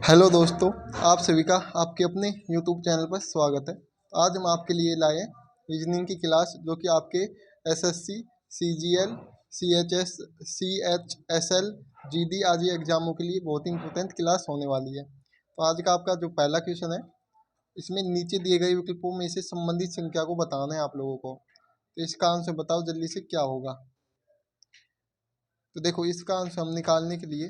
Hello दोस्तों, आप सभी का आपके अपने यूट्यूब चैनल पर स्वागत है। आज हम आपके लिए लाए रीजनिंग की क्लास जो कि आपके SSC, CGL, CHS, CHSL, GD आदि एग्जामों के लिए बहुत ही इंपॉर्टेंट क्लास होने वाली है। तो आज का आपका जो पहला क्वेश्चन है, इसमें नीचे दिए गए विकल्पों में से संबंधित संख्या को बताना है आप लोगों को। तो इसका आंसर बताओ जल्दी से क्या होगा। तो देखो, इसका आंसर हम निकालने के लिए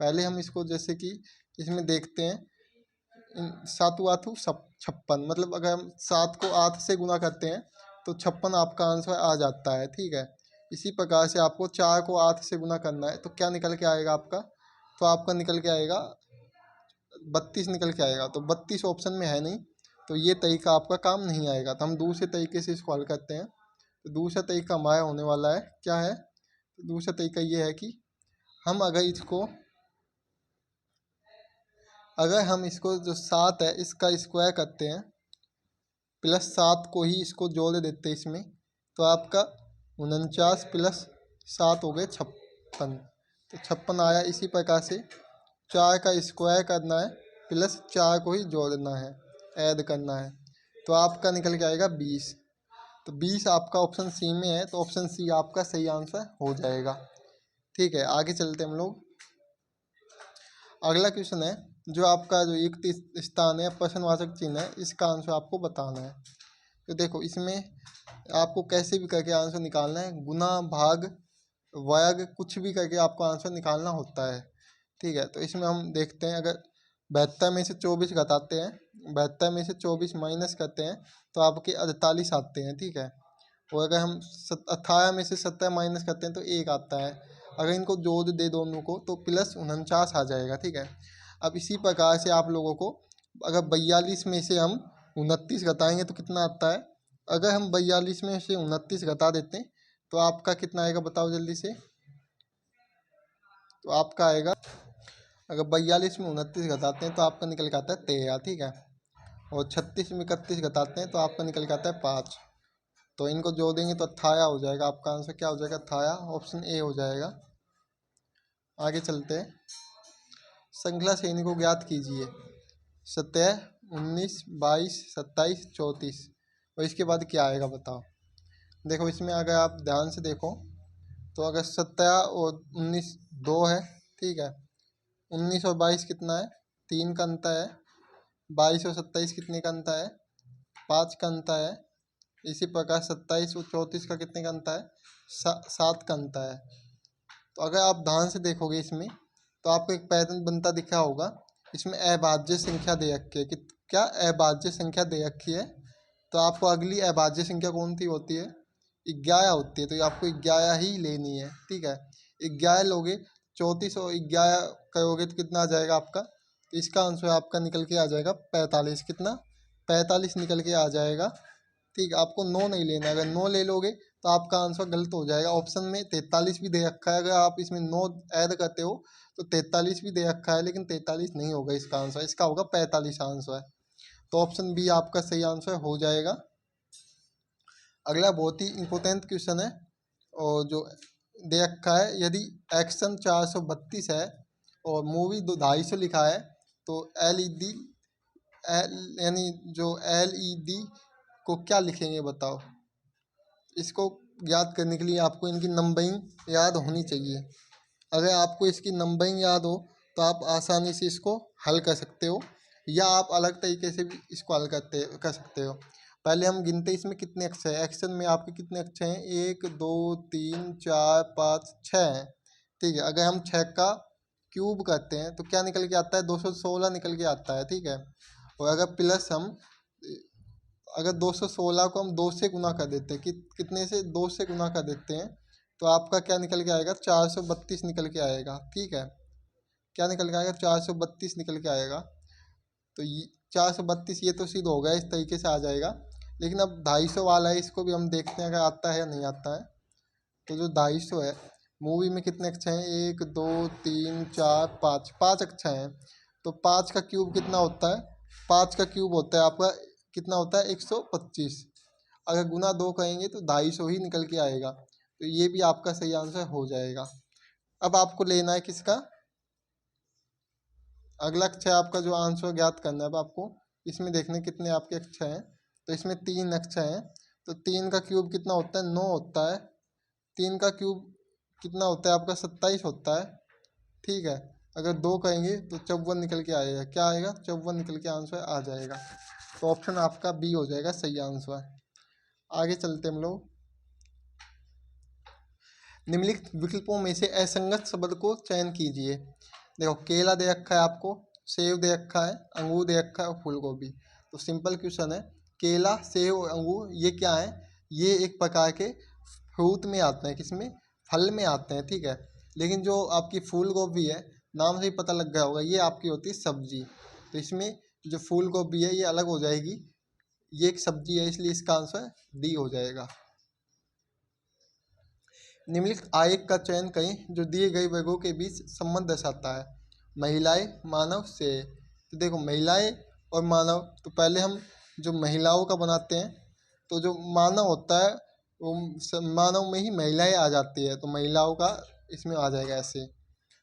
पहले हम इसको जैसे कि इसमें देखते हैं, सातु आठू 56, मतलब अगर हम 7 को 8 से गुना करते हैं तो 56 आपका आंसर आ जाता है। ठीक है, इसी प्रकार से आपको 4 को 8 से गुना करना है तो क्या निकल के आएगा आपका, तो आपका निकल के आएगा 32 निकल के आएगा। तो 32 ऑप्शन में है नहीं, तो ये तरीका आपका काम नहीं आएगा। तो हम दूसरे तरीके से इसको हल करते हैं। तो दूसरा तरीका हमारा होने वाला है, क्या है, तो दूसरा तरीका ये है कि हम अगर हम इसको जो 7 है इसका स्क्वायर करते हैं, प्लस 7 को ही इसको जोड़ देते हैं इसमें, तो आपका 49 प्लस 7 हो गए 56। तो 56 आया। इसी प्रकार से 4 का स्क्वायर करना है, प्लस 4 को ही जोड़ना है, ऐड करना है, तो आपका निकल के आएगा 20। तो 20 आपका ऑप्शन सी में है, तो ऑप्शन सी आपका सही आंसर हो जाएगा। ठीक है, आगे चलते हम लोग। अगला क्वेश्चन है, जो आपका जो युक्त स्थान है, प्रश्नवाचक चिन्ह है, इसका आंसर आपको बताना है। तो देखो, इसमें आपको कैसे भी करके आंसर निकालना है, गुना, भाग, वर्ग, कुछ भी करके आपको आंसर निकालना होता है। ठीक है, तो इसमें हम देखते हैं, अगर 72 में से 24 घटाते हैं, 72 में से 24 माइनस करते हैं तो आपके 48 आते हैं। ठीक है, और अगर हम 18 में से 70 माइनस करते हैं तो 1 आता है। अगर इनको जोड़ दे दोनों को तो प्लस 49 आ जाएगा। ठीक है, अब इसी प्रकार से आप लोगों को अगर 42 में से हम 29 घटाएंगे तो कितना आता है। अगर हम 42 में से 29 घटा देते हैं तो आपका कितना आएगा, बताओ जल्दी से। तो आपका आएगा, अगर 42 में 29 घटाते हैं तो आपका निकल के आता है 13। ठीक है, और 36 में 31 घटाते हैं तो आपका निकल के आता है 5। तो इनको जोड़ेंगे तो 18 हो जाएगा। आपका आंसर क्या हो जाएगा, 18, ऑप्शन ए हो जाएगा। आगे चलते हैं। श्रृंखला श्रेणी को ज्ञात कीजिए। 17, 19, 22, 27, 34, और इसके बाद क्या आएगा बताओ। देखो, इसमें अगर आप ध्यान से देखो तो अगर 17 और 19 2 है। ठीक है, 19 और 22 कितना है, 3 का अंतर है। 22 और 27 कितने का अंतर है, 5 का अंतर है। इसी प्रकार 27 और 34 का कितने का अंतर है, 7 का अंतर है। तो अगर आप ध्यान से देखोगे इसमें तो आपको एक पैटर्न बनता दिखा होगा। इसमें अभाज्य संख्या दे रखी है कि क्या, अभाज्य संख्या दे रखी है। तो आपको अगली अभाज्य संख्या कौन सी होती है, 11 होती है। तो आपको 11 ही लेनी है। ठीक है, 11 लोगे, 34 और 11 करोगे तो कितना आ जाएगा आपका, तो इसका आंसर आपका निकल के आ जाएगा 45। कितना, 45 निकल के आ जाएगा। ठीक है, आपको 9 नहीं लेना। अगर 9 ले लोगे तो आपका आंसर गलत हो जाएगा। ऑप्शन में 43 भी दे रखा है, अगर आप इसमें 9 ऐड करते हो तो 43 भी दे रखा है, लेकिन 43 नहीं होगा इसका आंसर, इसका होगा 45 आंसर। तो ऑप्शन बी आपका सही आंसर हो जाएगा। अगला बहुत ही इंपॉर्टेंट क्वेश्चन है, और जो दे रखा है, यदि एक्शन 432 है और मूवी 250 लिखा है तो एलईडी यानी जो एलईडी को क्या लिखेंगे बताओ। इसको याद करने के लिए आपको इनकी नंबरिंग याद होनी चाहिए। अगर आपको इसकी नंबरिंग याद हो तो आप आसानी से इसको हल कर सकते हो, या आप अलग तरीके से भी इसको हल कर सकते हो। पहले हम गिनते इसमें कितने अक्षर हैं। एक्शन में आपके कितने अक्षर हैं, 1 2 3 4 5 6 हैं। ठीक है, अगर हम 6 का क्यूब करते हैं तो क्या निकल के आता है, 216 निकल के आता है। ठीक है, और अगर प्लस हम अगर 216 को हम 2 से गुना कर देते हैं, कितने से, 2 से गुना कर देते हैं, तो आपका क्या निकल के आएगा, 432 निकल के आएगा। ठीक है, क्या निकल के आएगा, 432 निकल के आएगा। तो ये 432 ये तो सिद्ध हो गया, इस तरीके से आ जाएगा। लेकिन अब 250 वाला है, इसको भी हम देखते हैं अगर आता है या नहीं आता है। तो जो 250 है, मूवी में कितने अक्षर हैं, 1 2 3 4 5, 5 अक्षर हैं। तो 5 का क्यूब कितना होता है, 5 का क्यूब होता है आपका कितना होता है, 125। अगर गुना 2 करेंगे तो 250 ही निकल के आएगा। तो ये भी आपका सही आंसर हो जाएगा। अब आपको लेना है किसका, अगला अक्षय आपका जो आंसर ज्ञात करना है। अब आपको इसमें देखने कितने आपके अक्षय हैं। तो इसमें 3 अक्षय हैं। तो 3 का क्यूब कितना होता है? 9 होता है। 3 का क्यूब कितना होता है आपका? 27 होता है। ठीक है। अगर 2 कहेंगे तो 54 निकल के आएगा। क्या आएगा? 54 निकल के आंसर आ जाएगा। तो ऑप्शन आपका बी हो जाएगा सही आंसर। आगे चलते हम लोग। निम्नलिखित विकल्पों में से असंगत शब्द को चयन कीजिए। देखो, केला दे रखा है आपको, सेब दे रखा है, अंगूर दे रखा है और फूल गोभी। तो सिंपल क्वेश्चन है, केला, सेब और अंगूर ये क्या है? ये एक प्रकार के फ्रूट में आते हैं। किसमें? फल में आते हैं। ठीक है। लेकिन जो आपकी फूल गोभी है, नाम से ही पता लग गया होगा, ये आपकी होती है सब्जी। तो इसमें जो फूल गोभी है ये अलग हो जाएगी, ये एक सब्जी है, इसलिए इसका आंसर डी हो जाएगा। निम्नलिखित आयक का चयन करें जो दिए गए वर्गों के बीच संबंध दर्शाता है। महिलाएं, मानव, से। तो देखो, महिलाएं और मानव, तो पहले हम जो महिलाओं का बनाते हैं, तो जो मानव होता है वो मानव में ही महिलाएं आ जाती है, तो महिलाओं का इसमें आ जाएगा ऐसे।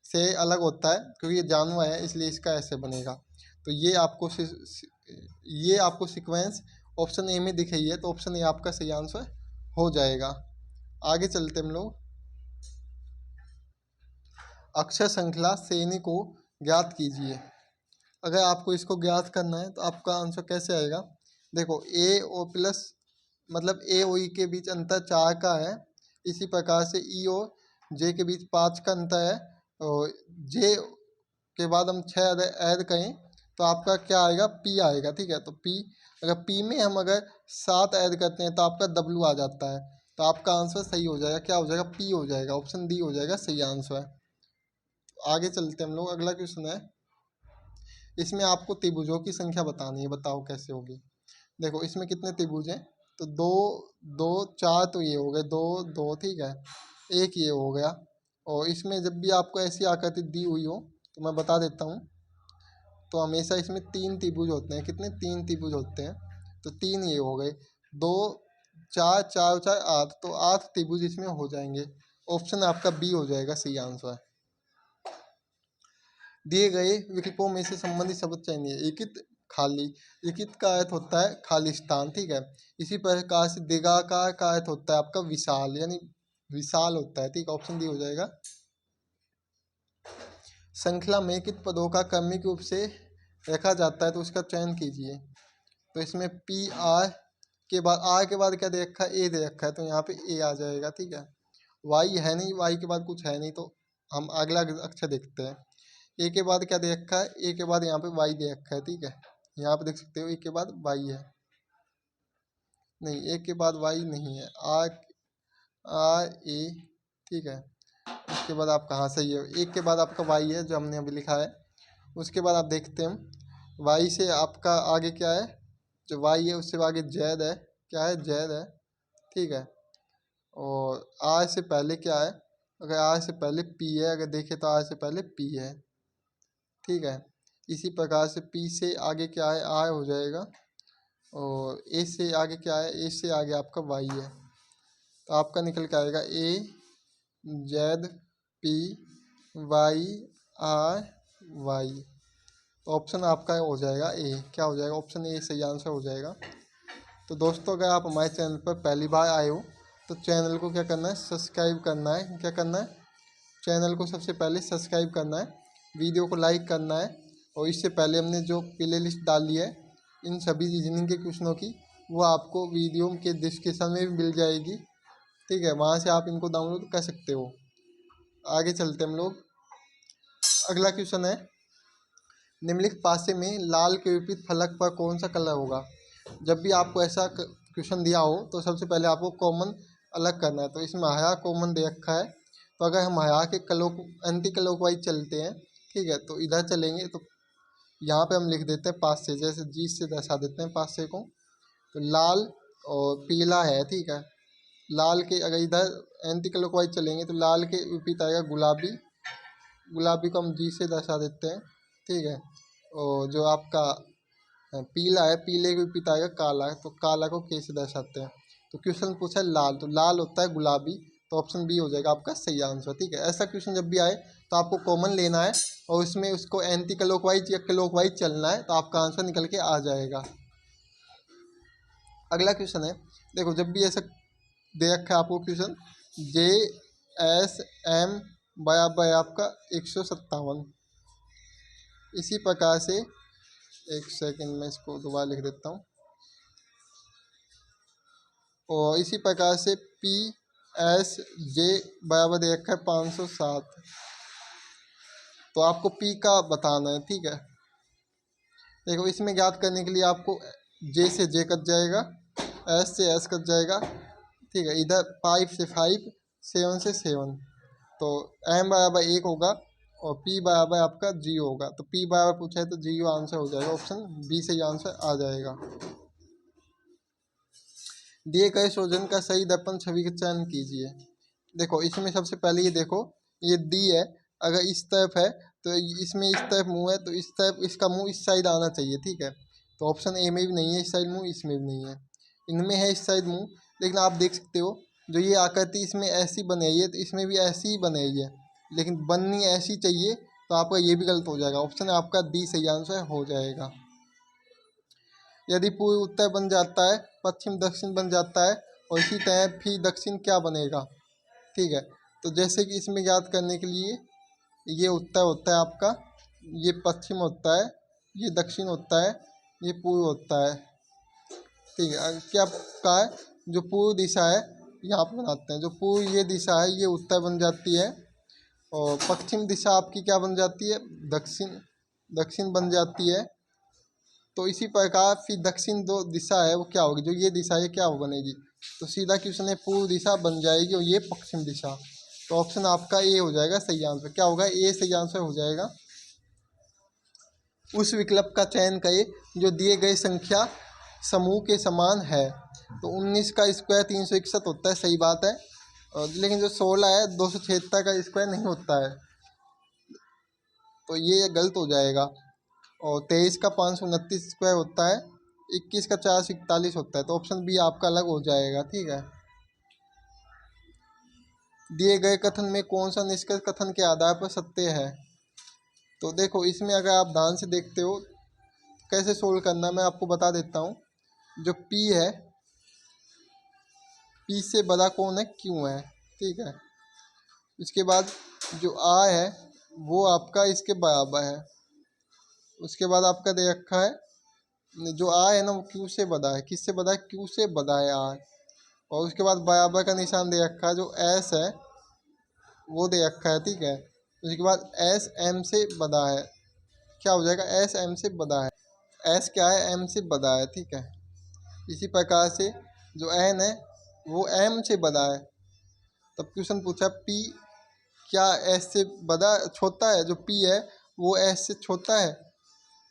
से अलग होता है क्योंकि ये जानवर है, इसलिए इसका ऐसे बनेगा। तो ये आपको सीक्वेंस ऑप्शन ए में दिख रही है, तो ऑप्शन ए आपका सही आंसर हो जाएगा। आगे चलते हम लोग। अक्षर श्रृंखला श्रेणी को ज्ञात कीजिए। अगर आपको इसको ज्ञात करना है तो आपका आंसर कैसे आएगा? देखो, ए ओ प्लस, मतलब ए और ई के बीच अंतर 4 का है। इसी प्रकार से ई और जे के बीच 5 का अंतर है। और जे के बाद हम 6 ऐड करें तो आपका क्या आएगा? पी आएगा। ठीक है। तो पी, अगर पी में हम अगर 7 ऐड करते हैं तो आपका डब्लू आ जाता है। तो आपका आंसर सही हो जाएगा। क्या हो जाएगा? पी हो जाएगा। ऑप्शन डी हो जाएगा सही आंसर। आगे चलते हम लोग। अगला क्वेश्चन है, इसमें आपको त्रिभुजों की संख्या बतानी है। बताओ कैसे होगी। देखो, इसमें कितने त्रिभुज हैं? तो दो, दो, 4 तो ये हो गए, दो दो, ठीक है, एक ये हो गया। और इसमें जब भी आपको ऐसी आकृति दी हुई हो तो मैं बता देता हूँ, तो हमेशा इसमें 3 त्रिभुज होते हैं। कितने? 3 त्रिभुज होते हैं। तो 3 ये हो गए, 2, 4, 4, 4, 8, तो 8 त्रिभुज इसमें हो जाएंगे। ऑप्शन आपका बी हो जाएगा सही आंसर। दिए गए विकल्पों में से संबंधित शब्द चयनिए। एकित, खाली। एकित का अर्थ होता है खालिस्तान। ठीक है। इसी प्रकार से दिगाकार का अर्थ होता है आपका विशाल, यानी विशाल होता है। ठीक है। ऑप्शन डी हो जाएगा। श्रृंखला में एकित पदों का क्रमिक रूप से रखा जाता है तो उसका चयन कीजिए। तो इसमें पी आर के बाद क्या दे रखा है? ए दे रखा है, तो यहाँ पे ए आ जाएगा। ठीक है। वाई है नहीं, वाई के बाद कुछ है नहीं, तो हम अगला अक्षर देखते हैं। ए के बाद क्या दे रखा है? ए के बाद यहाँ पे वाई दे रखा है। ठीक है। यहाँ पे देख सकते हो ए के बाद वाई है, नहीं, ए के बाद वाई नहीं है, आर, ए। ठीक है। उसके बाद आपका, हाँ सही है, एक के बाद आपका वाई है जो हमने अभी लिखा है। उसके बाद आप देखते हैं वाई से आपका आगे क्या है? जो वाई है उससे आगे जैद है। क्या है? जैद है। ठीक है। और आर से पहले क्या है? अगर आर से पहले पी है, अगर देखें तो आर से पहले पी है। ठीक है। इसी प्रकार से पी से आगे क्या है? आर हो जाएगा। और ए से आगे क्या है? ए से आगे आपका वाई है। तो आपका निकल के आएगा A, Z, P, Y, R, Y. तो ऑप्शन आपका हो जाएगा ए। क्या हो जाएगा? ऑप्शन ए सही आंसर हो जाएगा। तो दोस्तों, अगर आप हमारे चैनल पर पहली बार आए हो तो चैनल को क्या करना है? सब्सक्राइब करना है। क्या करना है? चैनल को सबसे पहले सब्सक्राइब करना है, वीडियो को लाइक करना है। और इससे पहले हमने जो प्ले लिस्ट डाली है इन सभी रीजनिंग के क्वेश्चनों की, वो आपको वीडियो के डिस्क्रिप्शन में भी मिल जाएगी। ठीक है। वहाँ से आप इनको डाउनलोड कर सकते हो। आगे चलते हम लोग। अगला क्वेश्चन है, निम्नलिखित पासे में लाल के विपरीत फलक पर कौन सा कलर होगा? जब भी आपको ऐसा क्वेश्चन दिया हो तो सबसे पहले आपको कॉमन अलग करना है। तो इसमें हरा कॉमन दे रखा है, तो अगर हम हरा के एंटी क्लॉकवाइज चलते हैं, ठीक है, तो इधर चलेंगे तो यहाँ पे हम लिख देते हैं पास से, जैसे जी से दर्शा देते हैं पास से को। तो लाल और पीला है। ठीक है। लाल के अगर इधर एंटी क्लॉकवाइज चलेंगे तो लाल के विपरीत आएगा गुलाबी। गुलाबी को हम जी से दर्शा देते हैं। ठीक है। और जो आपका पीला है, पीले के विपरीत आएगा काला, तो काला को के से दर्शाते हैं। तो क्वेश्चन पूछा है लाल, तो लाल होता है गुलाबी, तो ऑप्शन बी हो जाएगा आपका सही आंसर। ठीक है। ऐसा क्वेश्चन जब भी आए तो आपको कॉमन लेना है और उसमें उसको एंटी क्लॉकवाइज या क्लॉकवाइज चलना है, तो आपका आंसर निकल के आ जाएगा। अगला क्वेश्चन है, देखो जब भी ऐसा दे रखा है आपको क्वेश्चन, JSM बराबर आपका 157। इसी प्रकार से, एक सेकंड में इसको दोबारा लिख देता हूँ, और इसी प्रकार से PSG बराबर दे रखा है 507। तो आपको P का बताना है, ठीक है। देखो इसमें ज्ञात करने के लिए आपको J से J कट जाएगा, S से S कट जाएगा, ठीक है। इधर 5 से 5, 7 से 7, तो M बराबर 1 होगा और P बराबर आपका 0 होगा। तो P बराबर पूछा है तो 0 आंसर हो जाएगा, ऑप्शन बी से आंसर आ जाएगा। दिए गए संयोजन का सही दर्पण छवि का चयन कीजिए। देखो इसमें सबसे पहले ये देखो, ये डी है, अगर इस तरफ है तो इसमें इस तरफ मुंह है, तो इस तरफ इसका मुंह इस साइड आना चाहिए, ठीक है। तो ऑप्शन ए में भी नहीं है इस साइड मुंह, इसमें भी नहीं है, इनमें है इस साइड मुंह। लेकिन आप देख सकते हो जो ये आकृति इसमें ऐसी बनाई है, तो इसमें भी ऐसी ही बनाई है, लेकिन बननी ऐसी चाहिए, तो आपका ये भी गलत हो जाएगा। ऑप्शन आपका डी सही आंसर हो जाएगा। यदि पूर्व उत्तर बन जाता है, पश्चिम दक्षिण बन जाता है, और इसी तरह फिर दक्षिण क्या बनेगा, ठीक है। तो जैसे कि इसमें याद करने के लिए ये उत्तर होता है आपका, ये पश्चिम होता है, ये दक्षिण होता है, ये पूर्व होता है, ठीक है। क्या का है, जो पूर्व दिशा है यहाँ पर बनाते हैं, जो पूर्व ये दिशा है ये उत्तर बन जाती है, और पश्चिम दिशा आपकी क्या बन जाती है, दक्षिण, दक्षिण बन जाती है। तो इसी प्रकार फिर दक्षिण दो दिशा है वो क्या होगी, जो ये दिशा है क्या वो बनेगी, तो सीधा क्वेश्चन है पूर्व दिशा बन जाएगी और ये पश्चिम दिशा। तो ऑप्शन आपका ए हो जाएगा सही आंसर, क्या होगा, ए सही आंसर हो जाएगा। उस विकल्प का चयन करें जो दिए गए संख्या समूह के समान है। तो 19 का स्क्वायर 361 होता है, सही बात है, लेकिन जो 16 है 276 का स्क्वायर नहीं होता है, तो ये गलत हो जाएगा। और 23 का 529 स्क्वायर होता है, 21 का 441 होता है, तो ऑप्शन बी आपका अलग हो जाएगा, ठीक है। दिए गए कथन में कौन सा निष्कर्ष कथन के आधार पर सत्य है। तो देखो इसमें अगर आप ध्यान से देखते हो कैसे सोल्व करना मैं आपको बता देता हूँ। जो P है, P से बड़ा कौन है, Q है, ठीक है। इसके बाद जो R है वो आपका इसके बराबर है। उसके बाद आपका दे रखा है जो R है ना वो Q से बड़ा है, किससे बड़ा है, Q से बड़ा है R। और उसके बाद बराबर का निशान दे रखा है, जो S है वो दे रखा है, ठीक है। उसके बाद S M से बड़ा है, क्या हो जाएगा, S M से बड़ा है, S क्या है, M से बड़ा है, ठीक है। इसी प्रकार से जो N है वो M से बड़ा है। तब क्वेश्चन पूछा P क्या S से बड़ा छोटा है, जो P है वो S से छोटा है,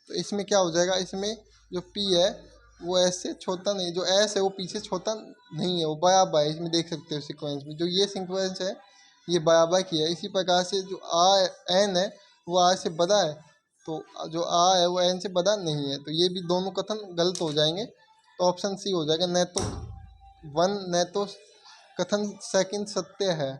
तो इसमें क्या हो जाएगा, इसमें जो P है वो S से छोटा नहीं, जो S है वो P से छोटा नहीं है, वो बराबर है। इसमें देख सकते हो सीक्वेंस में जो ये सीक्वेंस है ये बराबर की है। इसी प्रकार से जो N है वो R से बड़ा है, तो जो R है वो N से बड़ा नहीं है, तो ये भी दोनों कथन गलत हो जाएंगे। तो ऑप्शन सी हो जाएगा, न तो वन न तो कथन सेकंड सत्य है।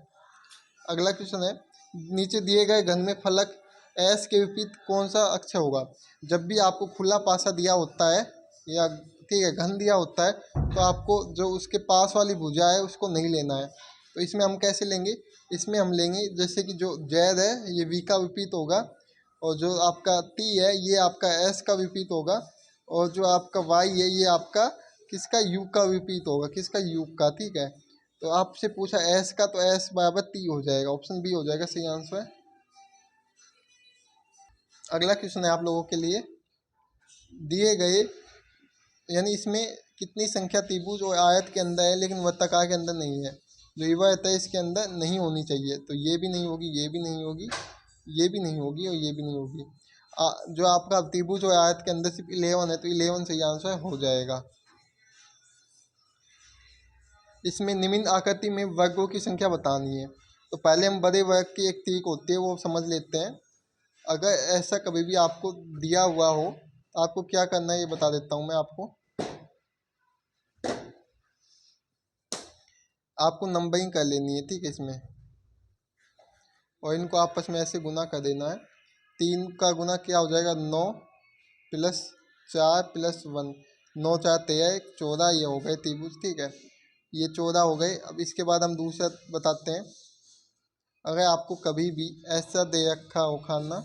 अगला क्वेश्चन है, नीचे दिए गए घन में फलक एस के विपरीत कौन सा अक्षर होगा। जब भी आपको खुला पासा दिया होता है या ठीक है घन दिया होता है, तो आपको जो उसके पास वाली भुजा है उसको नहीं लेना है। तो इसमें हम कैसे लेंगे, इसमें हम लेंगे जैसे कि जो जैद है ये वी का विपरीत होगा, और जो आपका टी है ये आपका एस का विपरीत होगा, और जो आपका वाई है ये आपका किसका, यू का विपरीत होगा, किसका, यू का, ठीक है। तो आपसे पूछा एस का, तो एस बराबर टी हो जाएगा, ऑप्शन बी हो जाएगा सही आंसर। अगला क्वेश्चन है आप लोगों के लिए, दिए गए यानी इसमें कितनी संख्या त्रिभुज और आयत के अंदर है लेकिन वृत्ताकार के अंदर नहीं है। जो युवा है इसके अंदर नहीं होनी चाहिए, तो ये भी नहीं होगी, ये भी नहीं होगी, ये भी नहीं होगी और ये भी नहीं होगी। जो आपका त्रिभुज और आयत के अंदर सिर्फ 11 है, तो 11 सही आंसर हो जाएगा। इसमें निम्न आकृति में वर्गों की संख्या बतानी है। तो पहले हम बड़े वर्ग की एक ट्रिक होती है वो समझ लेते हैं। अगर ऐसा कभी भी आपको दिया हुआ हो तो आपको क्या करना है ये बता देता हूँ मैं आपको। आपको नंबरिंग कर लेनी है, ठीक है। इसमें और इनको आपस में ऐसे गुना कर देना है। 3 का गुना क्या हो जाएगा, 9 प्लस 4 प्लस 1, 9 4 13, 14, ये हो गए त्रिभुज, ठीक है, ये 14 हो गए। अब इसके बाद हम दूसरा बताते हैं। अगर आपको कभी भी ऐसा दे रखा हो खाना,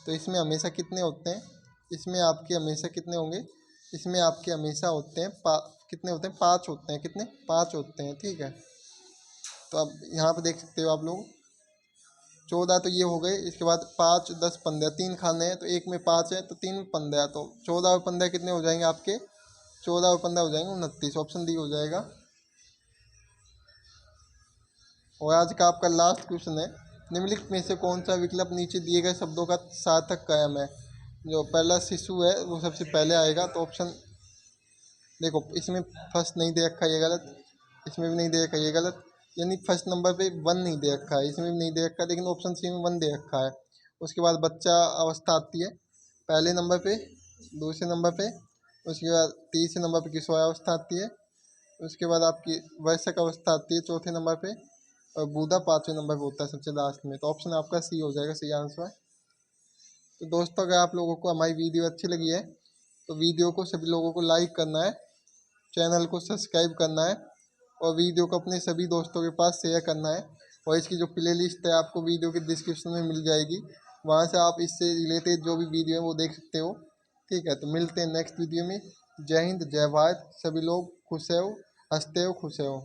तो इसमें हमेशा कितने होते हैं, इसमें आपके हमेशा कितने होंगे, इसमें आपके हमेशा होते हैं कितने होते हैं, 5 होते हैं। कितने, 5 होते हैं, ठीक है। तो अब यहाँ पे देख सकते हो आप लोग, 14 तो ये हो गए। इसके बाद 5 10 15, 3 खाने हैं तो एक में 5 है तो 3 में 15, तो 14 और 15 कितने हो जाएंगे आपके, 14 और 15 हो जाएंगे 29। ऑप्शन डी हो जाएगा। और आज का आपका लास्ट क्वेश्चन है, निम्नलिखित में से कौन सा विकल्प नीचे दिए गए शब्दों का सार्थक कायम है। जो पहला शिशु है वो सबसे पहले आएगा। तो ऑप्शन देखो, इसमें फर्स्ट नहीं दे रखा, ये गलत, इसमें भी नहीं दे रखा, ये गलत, यानी फर्स्ट नंबर पे 1 नहीं दे रखा है, इसमें भी नहीं दे रखा, लेकिन ऑप्शन सी में 1 दे रखा है। उसके बाद बच्चा अवस्था आती है पहले नंबर पे, दूसरे नंबर पे, उसके बाद तीसरे नंबर पे किशोरावस्था आती है, उसके बाद आपकी वयस्क अवस्था आती है चौथे नंबर पे, और बूढ़ा 5वें नंबर पे होता है सबसे लास्ट में। तो ऑप्शन आपका सी हो जाएगा, सही आंसर। तो दोस्तों, अगर आप लोगों को हमारी वीडियो अच्छी लगी है तो वीडियो को सभी लोगों को लाइक करना है, चैनल को सब्सक्राइब करना है, और वीडियो को अपने सभी दोस्तों के पास शेयर करना है। और इसकी जो प्लेलिस्ट है आपको वीडियो के डिस्क्रिप्शन में मिल जाएगी, वहाँ से आप इससे रिलेटेड जो भी वीडियो है वो देख सकते हो, ठीक है। तो मिलते हैं नेक्स्ट वीडियो में। जय हिंद, जय भारत, सभी लोग खुश रहो, हंसते हो, खुश रहो।